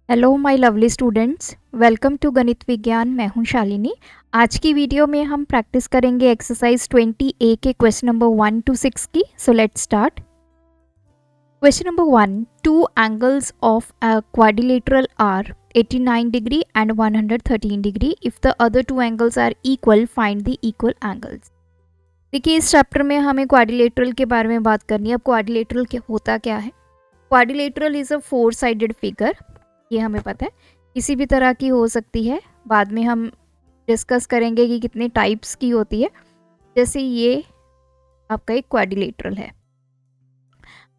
Hello my lovely students, welcome to Ganit Vigyan. मैं हूं शालिनी। आज की वीडियो में हम प्रैक्टिस करेंगे एक्सरसाइज 20A के क्वेश्चन नंबर 1 to 6 की। So let's start. Question number 1, two angles of a quadrilateral are 89 degree and 113 degree. If the other two angles are equal, find the equal angles. देखिए, इस chapter में हमें quadrilateral के बारे में बात करनी है। अब क्वाड्रिलेटरल होता क्या है? Quadrilateral is a four sided figure. ये हमें पता है, किसी भी तरह की हो सकती है। बाद में हम डिस्कस करेंगे कि कितने टाइप्स की होती है। जैसे ये आपका एक क्वाड्रिलेटरल है।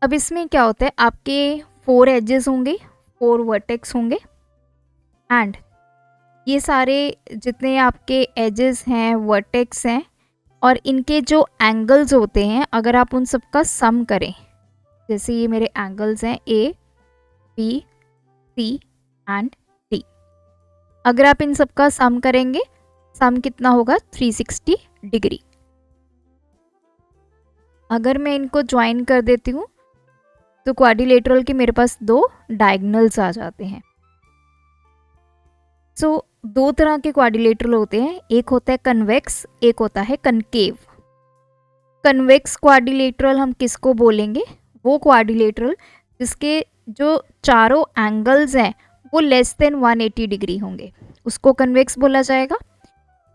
अब इसमें क्या होता है, आपके 4 एजेस होंगे, 4 वर्टेक्स होंगे एंड ये सारे जितने आपके एजेस हैं, वर्टेक्स हैं, और इनके जो एंगल्स होते हैं, अगर आप उन सबका सम करें, जैसे ये मेरे एंगल्स हैं A, B, C and D. अगर आप इन सबका सम करेंगे, सम कितना होगा? 360 डिग्री। अगर मैं इनको ज्वाइन कर देती हूँ तो क्वाड्रिलेटरल के मेरे पास 2 डायगोनल्स आ जाते हैं। सो 2 तरह के क्वाड्रिलेटरल होते हैं, एक होता है कन्वेक्स, एक होता है कनकेव। कन्वेक्स क्वाड्रिलेटरल हम किसको बोलेंगे? वो क्वाड्रिलेटरल जिसके जो चारों एंगल्स हैं वो लेस देन 180 डिग्री होंगे, उसको कन्वेक्स बोला जाएगा।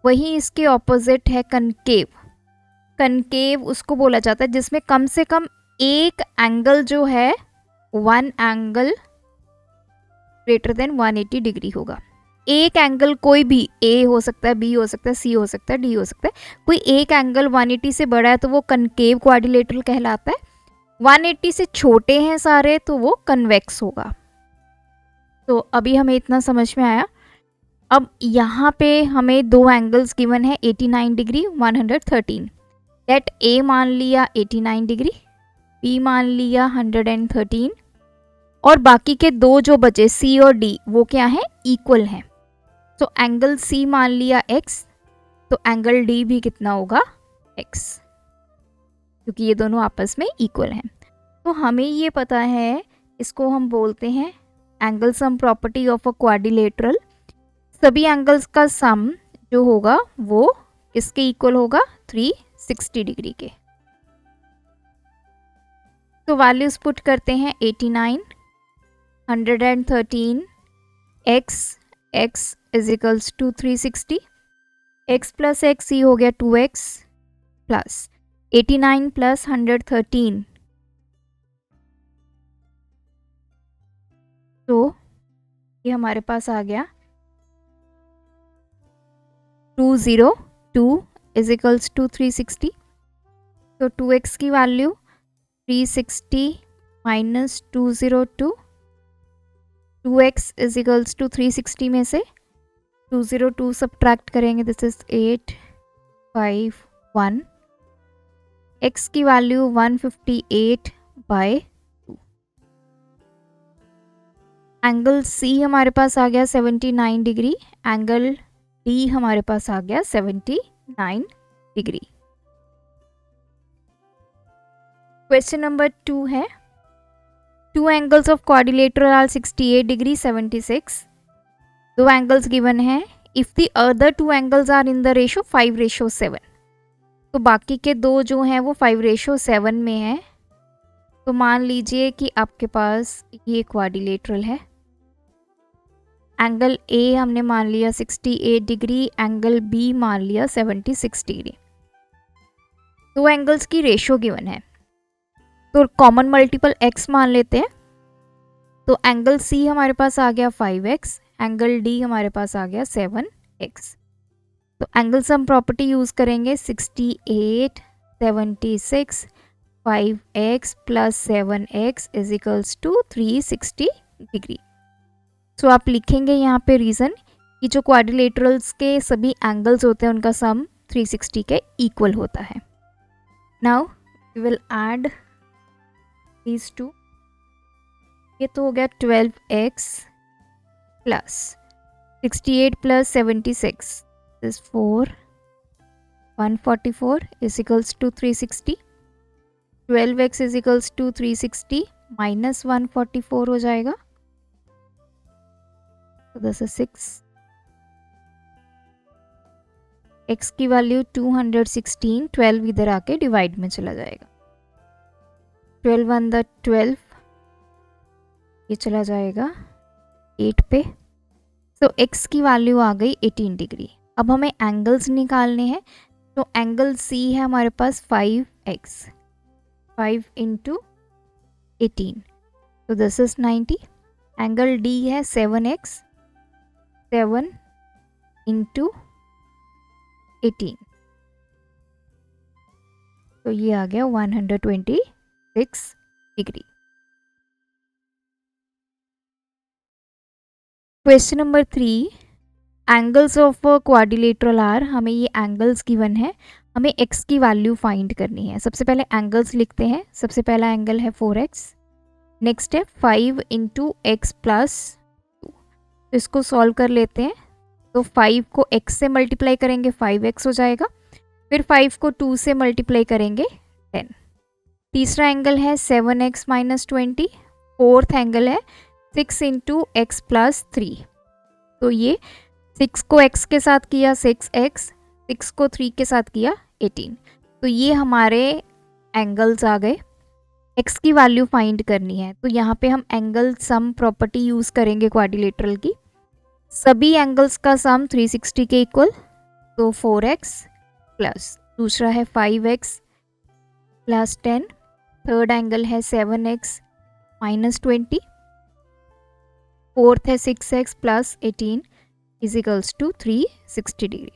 वहीं इसके ऑपोजिट है कनकेव। कनकेव उसको बोला जाता है जिसमें कम से कम एक एंगल जो है, one angle greater than 180 degree होगा। एक एंगल कोई भी, ए हो सकता है, बी हो सकता है, सी हो सकता है, डी हो सकता है, कोई एक एंगल 180 से बड़ा है तो वो कनकेव क्वाड्रिलेटरल कहलाता है। 180 से छोटे हैं सारे तो वो कन्वेक्स होगा। तो अभी हमें इतना समझ में आया। अब यहाँ पे हमें 2 एंगल्स गिवन है, 89 डिग्री 113। लेट ए मान लिया 89 डिग्री, बी मान लिया 113, और बाकी के 2 जो बचे सी और डी वो क्या है? इक्वल हैं। तो एंगल सी मान लिया x, तो एंगल डी भी कितना होगा? x, क्योंकि ये दोनों आपस में इक्वल हैं। तो हमें ये पता है, इसको हम बोलते हैं angle sum property of a quadrilateral. सभी एंगल्स का सम जो होगा वो किसके इक्वल होगा? 360 डिग्री के। तो वैल्यूज पुट करते हैं, 89, 113, x is equals to 360, x plus x ही हो गया 2x प्लस 89 प्लस 113, तो ये हमारे पास आ गया 202 इज इक्वल्स टू 360। तो 2x की value 360 minus 202, 2x is equals to 360 में से 202 सब्ट्रैक्ट करेंगे, दिस इज 851। x की वैल्यू 158/2। एंगल C हमारे पास आ गया 79 डिग्री, एंगल D हमारे पास आ गया 79 डिग्री। क्वेश्चन नंबर 2 है, two angles of quadrilateral are 68 degree 76। 2 angles given है। If the other 2 angles are in the ratio 5:7, तो बाकी के 2 जो हैं वो 5:7 में है। तो मान लीजिए कि आपके पास ये क्वाड्रिलेटरल है। एंगल A हमने मान लिया 68 डिग्री, एंगल B मान लिया 76 डिग्री। 2 एंगल्स की रेशो गिवन है, तो कॉमन मल्टीपल x मान लेते हैं। तो एंगल C हमारे पास आ गया 5x, एंगल D हमारे पास आ गया 7x। तो एंगल सम प्रॉपर्टी यूज करेंगे, 68, 76, 5x plus 7x is equals to 360 degree. So आप लिखेंगे यहाँ पे रीज़न कि जो क्वाड्रिलेटरल्स के सभी एंगल्स होते हैं उनका सम 360 के इक्वल होता है। Now we will add these two। ये तो हो गया 12x plus 68 plus 76 is 4, 144 is equals to 360। 12x is equals to 360 minus 144 हो जाएगा, तो दिस इज 6, x की वैल्यू 216, 12 इधर आके डिवाइड में चला जाएगा, 12 वन द 12, ये चला जाएगा 8 पे। तो x की वैल्यू आ गई 18 डिग्री। अब हमें एंगल्स निकालने हैं, तो एंगल C है हमारे पास 5x, 5 इंटू 18, तो दिस इज 90। एंगल D है 7x, 7 इंटू 18, तो ये आ गया 126 degree. Question number 3, angles of quadrilateral are, हमें ये एंगल्स गिवन है, हमें x की वैल्यू फाइंड करनी है। सबसे पहले एंगल्स लिखते हैं। सबसे पहला एंगल है 4x, नेक्स्ट है 5 इंटू एक्स प्लस 2, तो इसको सॉल्व कर लेते हैं। तो 5 को x से मल्टीप्लाई करेंगे 5x हो जाएगा, फिर 5 को 2 से मल्टीप्लाई करेंगे 10। तीसरा एंगल है 7x माइनस 20, फोर्थ एंगल है 6 इंटू एक्स प्लस 3, तो ये 6 को x के साथ किया 6x, 6 को 3 के साथ किया 18, तो ये हमारे एंगल्स आ गए। x की वैल्यू फाइंड करनी है, तो यहाँ पे हम एंगल सम प्रॉपर्टी यूज़ करेंगे क्वाड्रिलेटरल की। सभी एंगल्स का सम 360 के इक्वल, तो 4x प्लस दूसरा है 5x प्लस 10, थर्ड एंगल है 7x माइनस 20, फोर्थ है 6x plus 18 is equals to 360 degree.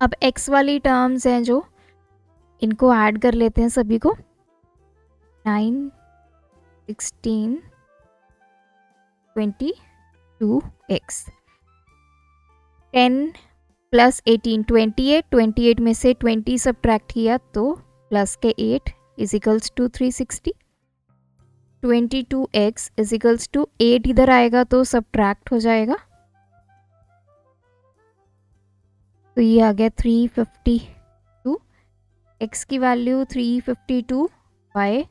अब x वाली टर्म्स हैं जो, इनको ऐड कर लेते हैं सभी को, 9, 16, 22x, 10 प्लस 18 28, 28 में से 20 सब्ट्रैक्ट किया तो प्लस के 8 इजिकल्स टू 360, 22x इजिकल्स टू 8 इधर आएगा तो सब्ट्रैक्ट हो जाएगा, तो ये आ गया 352। x की वैल्यू 352 बाय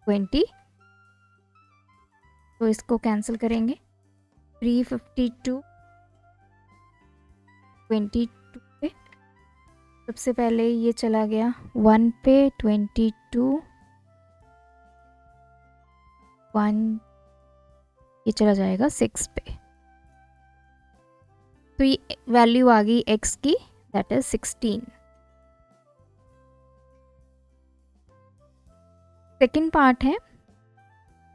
20, तो इसको कैंसिल करेंगे, 352 22 पे, सबसे पहले ये चला गया 1 पे, 22 1, ये चला जाएगा 6 पे, तो ये वैल्यू आ गई x की, दैट इज 16। सेकेंड पार्ट है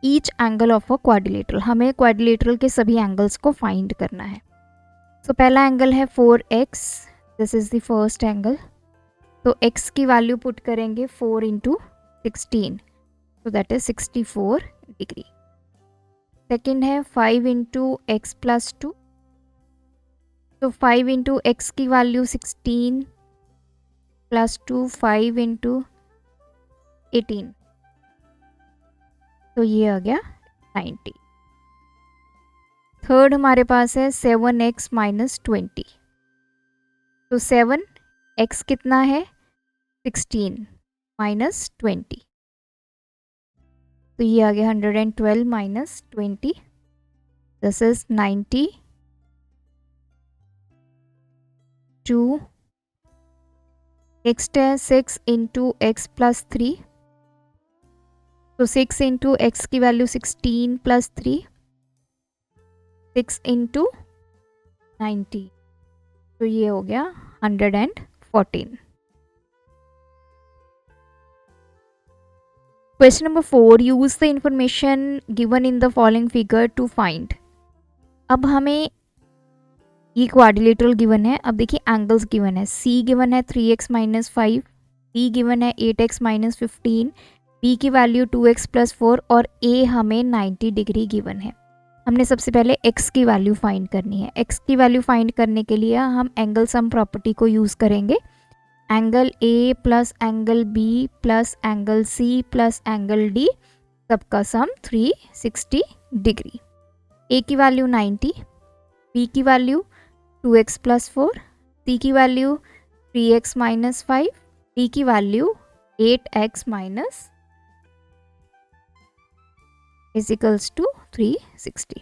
each angle of a quadrilateral, हमें क्वाड्रिलेटरल के सभी एंगल्स को फाइंड करना है। तो पहला एंगल है 4x, this is the first angle, तो x की वैल्यू पुट करेंगे 4 इंटू 16, तो दैट इज 64 डिग्री। सेकेंड है 5 इंटू एक्स प्लस 2, तो 5 इंटू एक्स की वैल्यू 16 प्लस 2 5 इंटू 18, तो ये आ गया 90। थर्ड हमारे पास है 7x माइनस 20, तो 7x कितना है 16 माइनस 20, तो ये आ गया 112 माइनस 20, दिस इज 92। नेक्स्ट है 6 इंटू एक्स प्लस 3, तो 6 इंटू एक्स की वैल्यू 16 प्लस 3, 6 इंटू 90, तो ये हो गया 114। Question number 4, use the information given in the following figure to find. अब हमें ये क्वाड्रिलेटरल गिवन है, अब देखिए एंगल्स गिवन है, C गिवन है 3x माइनस 5, D गिवन है 8x माइनस 15, B की वैल्यू 2x प्लस 4 और A हमें 90 डिग्री गिवन है। हमने सबसे पहले x की वैल्यू फाइंड करनी है। x की वैल्यू फाइंड करने के लिए हम एंगल सम प्रॉपर्टी को यूज़ करेंगे। Angle A plus angle B plus angle C plus angle D, सबका सम 360 डिग्री। A की वैल्यू 90, B की वैल्यू 2x प्लस 4, C की वैल्यू 3x माइनस 5, D की value 8x minus is equals to 360।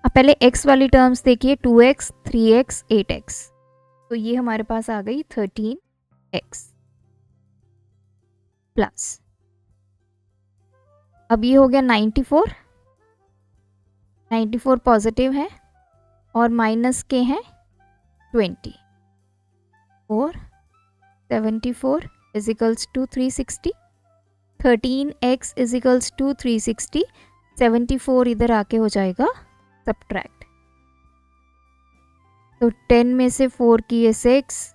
अब पहले x वाली terms देखिए, 2x, 3x, 8x, तो ये हमारे पास आ गई 13x प्लस, अब ये हो गया 94, 94 पॉजिटिव है और माइनस के हैं 20, और 74 is equals to 360, 13x is equals to 360, 74 इधर आके हो जाएगा सब्ट्रैक्ट, तो 10 में से 4 किए 6,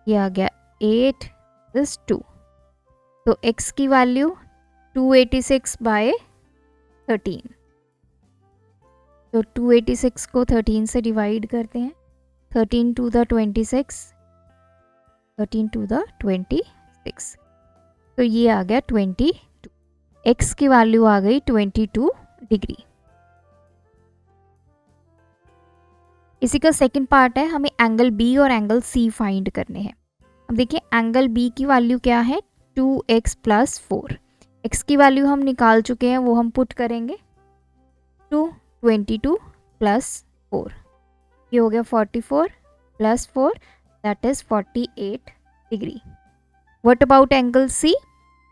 ये आ गया 8 प्लस 2, तो x की वैल्यू 286 बाय 13, तो 286 को 13 से डिवाइड करते हैं, 13 टू द 26, 13 टू द 26, तो ये आ गया 22, x की वैल्यू आ गई 22 डिग्री। इसी का सेकंड पार्ट है, हमें एंगल B और एंगल C फाइंड करने हैं। अब देखिए एंगल B की वैल्यू क्या है, 2x प्लस 4, x की वैल्यू हम निकाल चुके हैं, वो हम पुट करेंगे, 22 प्लस 4, ये हो गया 44 plus 4 that is 48 degree. What about angle C,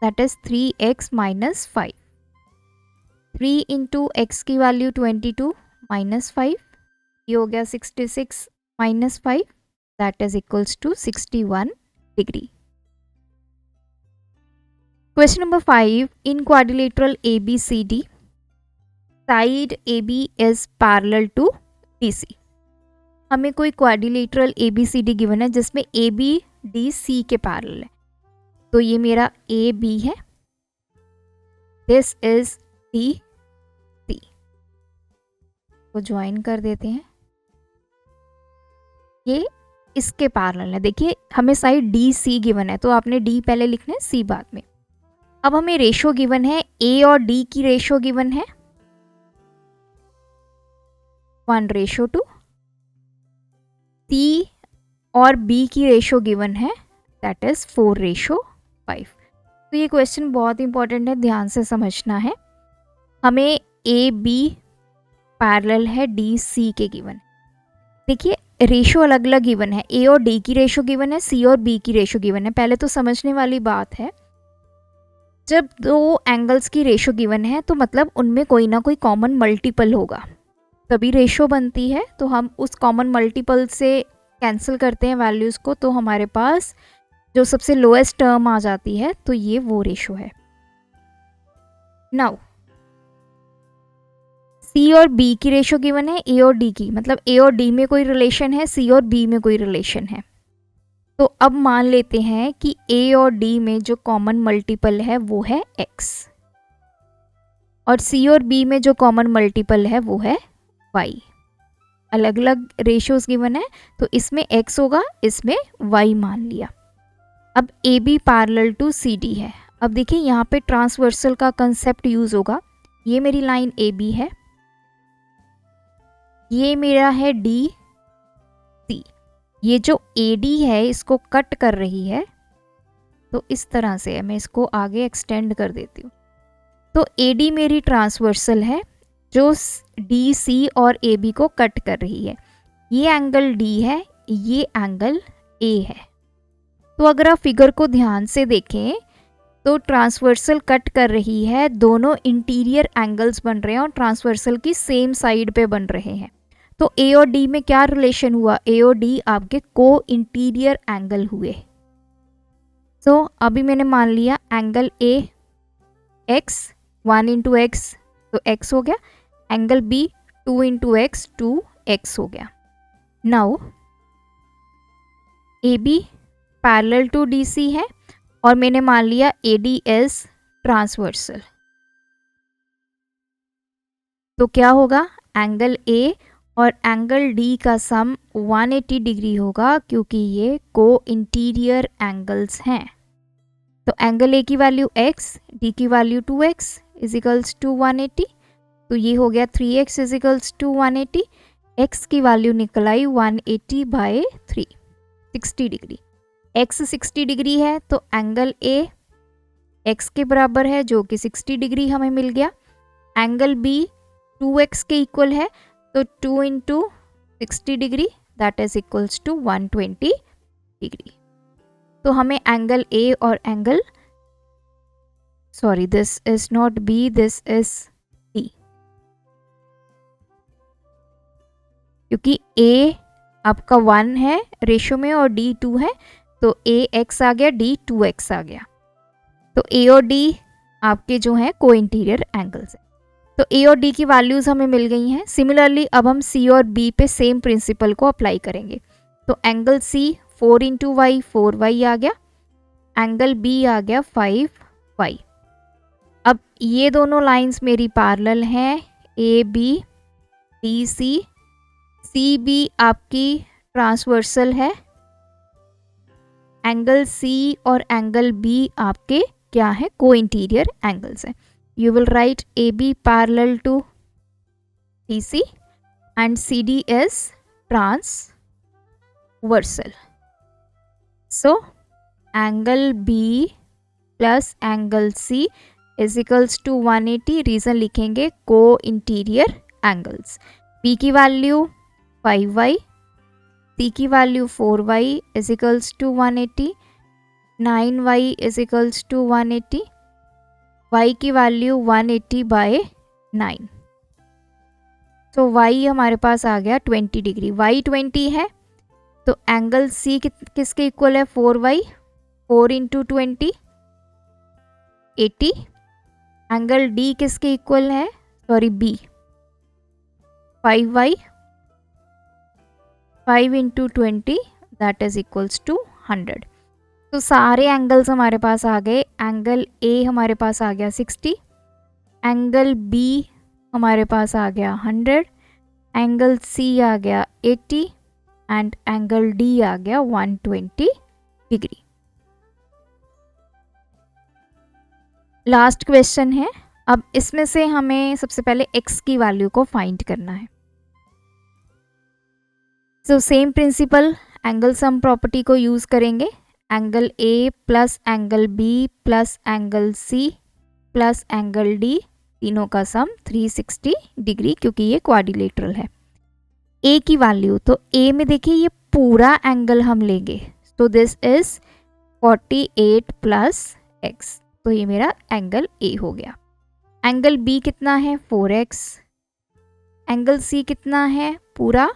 that is 3x minus 5, 3 into x की वैल्यू 22 माइनस 5, ये हो गया 66 minus 5 that is equals to 61 degree. Question number 5, in quadrilateral ABCD side AB is parallel to DC। हमें कोई quadrilateral ABCD given है जिसमें AB DC के parallel है, तो ये मेरा AB है, दिस इज DC, को ज्वाइन कर देते हैं, ये इसके पैरेलल है। देखिए हमें साइड DC गिवन है, तो आपने D पहले लिखना है, C बाद में। अब हमें रेशो गिवन है, A और D की रेशो गिवन है 1:2, C और B की रेशो गिवन है दैट इज 4:5। तो ये क्वेश्चन बहुत इंपॉर्टेंट है, ध्यान से समझना है। हमें AB पैरेलल है DC के गिवन, देखिए रेशो अलग अलग गिवन है, A और D की रेशो गिवन है, C और B की रेशो गिवन है। पहले तो समझने वाली बात है, जब दो एंगल्स की रेशो गिवन है तो मतलब उनमें कोई ना कोई कॉमन मल्टीपल होगा, तभी रेशो बनती है। तो हम उस कॉमन मल्टीपल से कैंसिल करते हैं वैल्यूज़ को, तो हमारे पास जो सबसे लोएस्ट टर्म आ जाती है, तो ये वो रेशो है। नाउ C और B की रेशो गिवन है A और D की, मतलब A और D में कोई रिलेशन है, C और B में कोई रिलेशन है। तो अब मान लेते हैं कि A और D में जो कॉमन मल्टीपल है वो है x, और C और B में जो कॉमन मल्टीपल है वो है y। अलग अलग रेशियोज गिवन है, तो इसमें x होगा, इसमें y मान लिया। अब AB पैरेलल टू CD है। अब देखिए यहाँ पे ट्रांसवर्सल का कंसेप्ट यूज होगा। ये मेरी लाइन AB है, ये मेरा है DC, ये जो AD है इसको कट कर रही है, तो इस तरह से मैं इसको आगे एक्सटेंड कर देती हूँ। तो AD मेरी ट्रांसवर्सल है जो DC और AB को कट कर रही है। ये एंगल D है, ये एंगल A है। तो अगर आप फिगर को ध्यान से देखें तो ट्रांसवर्सल कट कर रही है, दोनों इंटीरियर एंगल्स बन रहे हैं और ट्रांसवर्सल की सेम साइड पे बन रहे हैं। तो A और D में क्या रिलेशन हुआ, A और D आपके को इंटीरियर एंगल हुए। तो अभी मैंने मान लिया angle A x, 1 into x तो x हो गया, angle B 2 into x 2x हो गया। Now AB parallel to DC है और मैंने मान लिया AD इज ट्रांसवर्सल, तो क्या होगा, एंगल A और एंगल D का सम 180 डिग्री होगा, क्योंकि ये को इंटीरियर एंगल्स हैं। तो एंगल A की वैल्यू x, D की value 2x is equals to 180, तो ये हो गया 3x is equals to 180, x की वैल्यू निकल आई 180 बाय 3, 60 डिग्री। x 60 डिग्री है तो एंगल A x के बराबर है, जो कि 60 डिग्री हमें मिल गया। एंगल B 2x के इक्वल है, तो 2 into 60 degree that is equals to 120 degree. तो हमें एंगल ए और angle, sorry this is not B, this is D, क्योंकि ए आपका 1 है रेशो में और डी 2 है, तो ए एक्स आ गया, डी 2x आ गया। तो ए और डी आपके जो हैं को इंटीरियर एंगल्स हैं। तो ए और डी की वैल्यूज़ हमें मिल गई हैं। सिमिलरली अब हम सी और बी पे सेम प्रिंसिपल को अप्लाई करेंगे। तो angle C 4 into y 4y आ गया, एंगल बी आ गया 5y। अब ये दोनों लाइंस मेरी पैरेलल हैं, A B D C, C B आपकी ट्रांसवर्सल है, एंगल सी और एंगल बी आपके क्या है, को इंटीरियर एंगल्स हैं। You will write A B parallel to D C and C D is transversal. So angle B plus angle C is equals to 180, reason लिखेंगे को interior angles. B की value 5y, C की value 4y is equals to 180, 9y is equals to 180, y की value 180 bye 9। तो y हमारे पास आ गया 20 degree. y 20 है तो एंगल c किसके इक्वल है, 4y, 4 इंटू 20 80। एंगल d किसके इक्वल है, sorry b 5y, 5 into 20 that is equals to 100। तो सारे एंगल्स हमारे पास आ गए। एंगल ए हमारे पास आ गया 60, एंगल बी हमारे पास आ गया 100, एंगल सी आ गया 80 एंड एंगल डी आ गया 120 डिग्री। लास्ट क्वेश्चन है। अब इसमें से हमें सबसे पहले x की वैल्यू को फाइंड करना है। So same principle angle sum property को यूज़ करेंगे। Angle A plus angle B plus angle C plus angle D, तीनों का सम 360 डिग्री, क्योंकि ये क्वाड्रिलेटरल है। ए की वैल्यू, तो ए में देखिए ये पूरा एंगल हम लेंगे, तो दिस इज 48 प्लस एक्स, तो ये मेरा एंगल ए हो गया। एंगल बी कितना है, 4x, एंगल सी कितना है पूरा,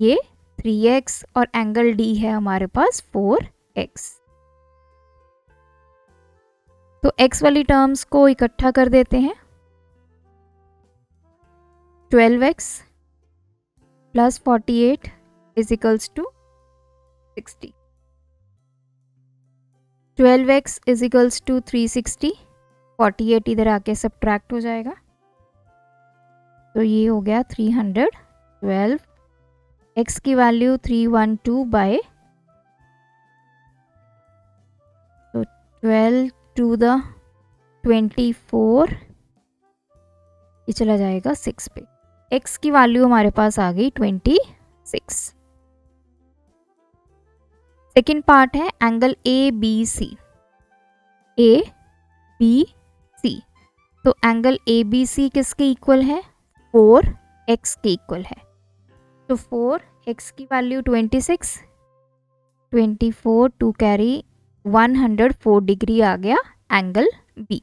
ये 3x, और एंगल डी है हमारे पास 4x। तो x वाली टर्म्स को इकट्ठा कर देते हैं। 12x plus 48 is equals to 60। 12x is equals to 360, 48 इधर आके सब्ट्रैक्ट हो जाएगा, तो ये हो गया 312। x की वैल्यू 312 बाय, तो 12 टू द 24, ये चला जाएगा 6 पे। x की वैल्यू हमारे पास आ गई 26। सेकेंड पार्ट है angle A B C. A B C, तो एंगल ए बी सी किसके इक्वल है, 4x के इक्वल है। तो 4x की वैल्यू 26, 24 टू कैरी 104 डिग्री आ गया एंगल बी।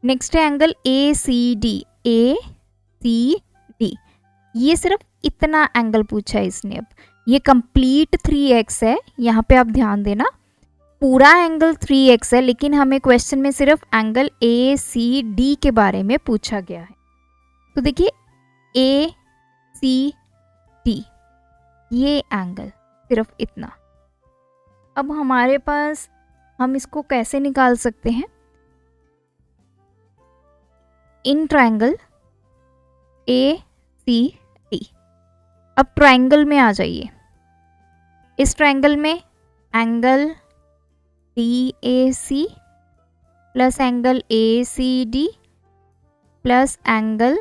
नेक्स्ट है angle A C D. A C D, ये सिर्फ इतना एंगल पूछा है इसने। अब ये कंप्लीट 3x है, यहाँ पे आप ध्यान देना, पूरा एंगल 3x है, लेकिन हमें क्वेश्चन में सिर्फ एंगल ए सी डी के बारे में पूछा गया है। तो देखिए ए सी डी, ये एंगल सिर्फ इतना। अब हमारे पास, हम इसको कैसे निकाल सकते हैं, in triangle A C D. अब ट्रायंगल में आ जाइए। इस ट्रायंगल में angle D A C plus angle A C D plus angle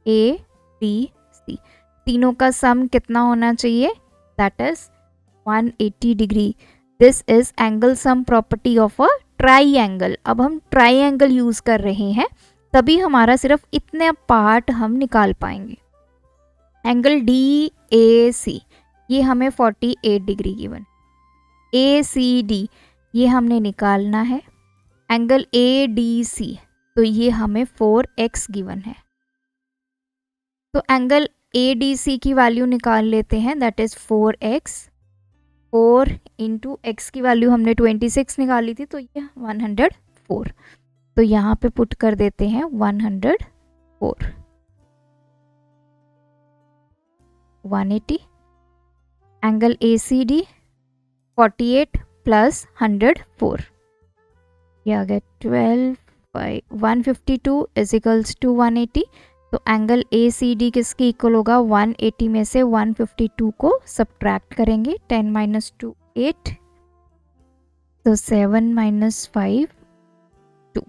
A B C, तीनों का सम कितना होना चाहिए, that is 180 degree. This is angle sum property of a triangle. अब हम ट्राइएंगल यूज कर रहे हैं, तभी हमारा सिर्फ इतने पार्ट हम निकाल पाएंगे। एंगल DAC ये हमें 48 डिग्री गिवन, ACD ये हमने निकालना है, एंगल ADC तो ये हमें 4x गिवन है। तो एंगल ADC की वैल्यू निकाल लेते हैं, that is 4x, 4 into x की वैल्यू हमने 26 निकाली थी तो ये 104, तो यहाँ पे पुट कर देते हैं 104, 180, एंगल ACD 48 प्लस 104, ये आ गया 152 इज इक्वल्स टू 180। तो एंगल ACD किसके इक्वल होगा, 180 में से 152 को सब्ट्रैक्ट करेंगे, 10 माइनस 2 8, तो 7 माइनस 5 2।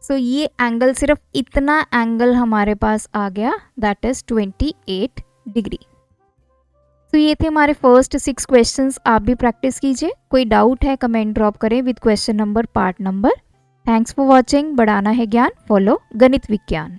सो ये एंगल, सिर्फ इतना एंगल हमारे पास आ गया, दैट इज 28 डिग्री। तो ये थे हमारे फर्स्ट 6 क्वेश्चंस, आप भी प्रैक्टिस कीजिए। कोई डाउट है कमेंट ड्रॉप करें with question number, part number. Thanks for watching. बढ़ाना है ज्ञान, फॉलो गणित विज्ञान।